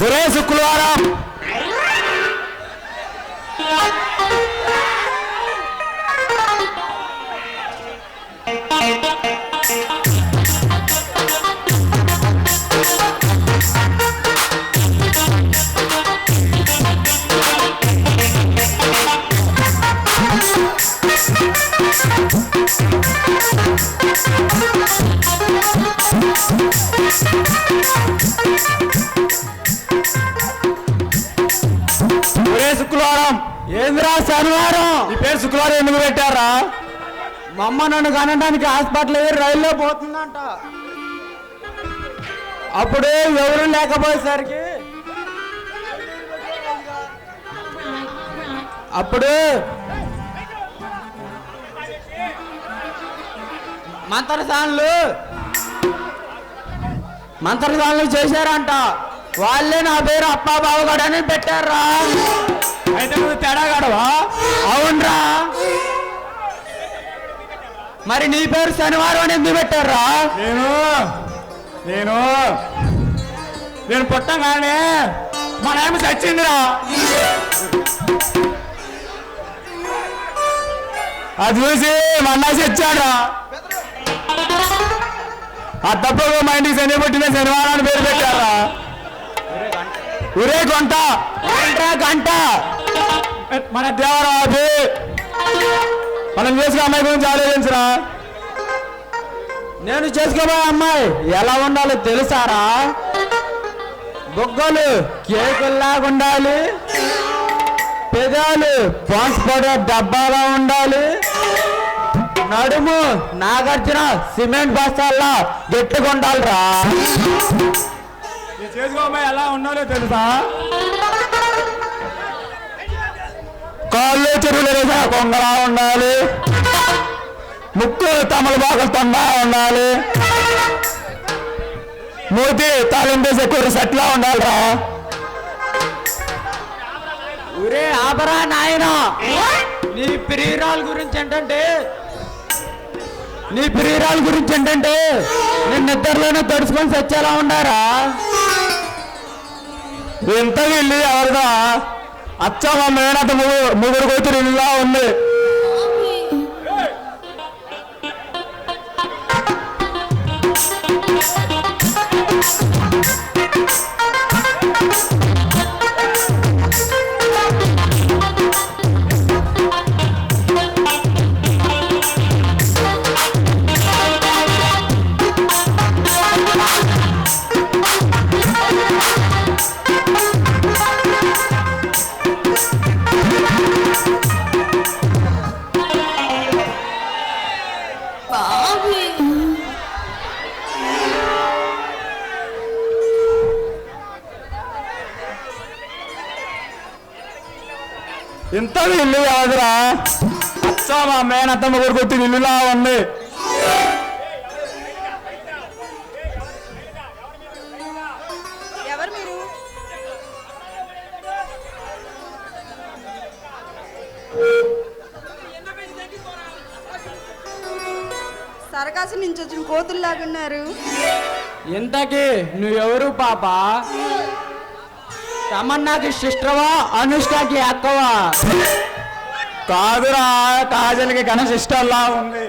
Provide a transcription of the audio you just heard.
ఒరే శుక్రవారం శుక్రవారం ఏంద్రా శనివారం ఈ పేరు శుక్రవారం ఎందుకు పెట్టారా? మా అమ్మ నన్ను కనడానికి హాస్పిటల్ రైల్లో పోతుందంట. అప్పుడు ఎవరు లేకపోయేసరికి అప్పుడు మంత్రసాన్లు చేశారంట. వాళ్ళే నా పేరు అప్పా బావగాడని పెట్టారా? అయితే నువ్వు తేడాగాడవా? అవునరా. మరి నీ పేరు శనివారం అని ఎందుకు పెట్టారా? నేను పుట్టంగానే మా నాయన చచ్చిందిరా. అది చూసి మా అన్న చచ్చాడా? ఆ తప్పగా మా ఇంటికి శని పుట్టిన శనివారాన్ని పేరు పెట్టారా? ఒరే గంట మన దేవరాజు మనం చేసుకునే అమ్మాయి గురించి ఆలోచించరా? నేను చేసుకోబోయే అమ్మాయి ఎలా ఉండాలో తెలుసారా? బొగ్గలు కేకుల్లాగా ఉండాలి, పెదాలు పాన్స్ పౌడర్ డబ్బాలా ఉండాలి, నడుము నాగార్జున సిమెంట్ బస్తాల్లా గట్టిగా ఉండాలిరా. చేసుకోబోయే ఎలా ఉండాలో తెలుసా? కాళ్ళు చెరువులు వేసా కొంగలా ఉండాలి, ముక్కు తమలపాకులు తొండా ఉండాలి, మూతి తాళింపేసే కూర సెట్లా ఉండాలిరా. ఊరే ఆపరా నాయన. నీ ప్రియురాల గురించి ఏంటంటే నేను నిద్రలోనే తడుచుకొని చచ్చేలా ఉండారా? ఎంత ఇల్లు ఎవరిదా? అచ్చా మా మేనత ముగ్గురు కూతురు ఇల్లులా ఉంది. ఇంత ఇల్లు కాదురా, అచ్చా మా మేనత్త ముగ్గురు కొట్టి ఇల్లులా ఉంది. ఎవరు మీరు? సరకాసు నుంచి వచ్చిన కోతుల్లాగున్నారు. ఇంతకీ నువ్వెవరు పాప? తమన్నాకి సిస్టర్వా, అనుష్కకి అక్కవా? కాదురా, కాజల్కి కన సిస్టర్లా ఉంది.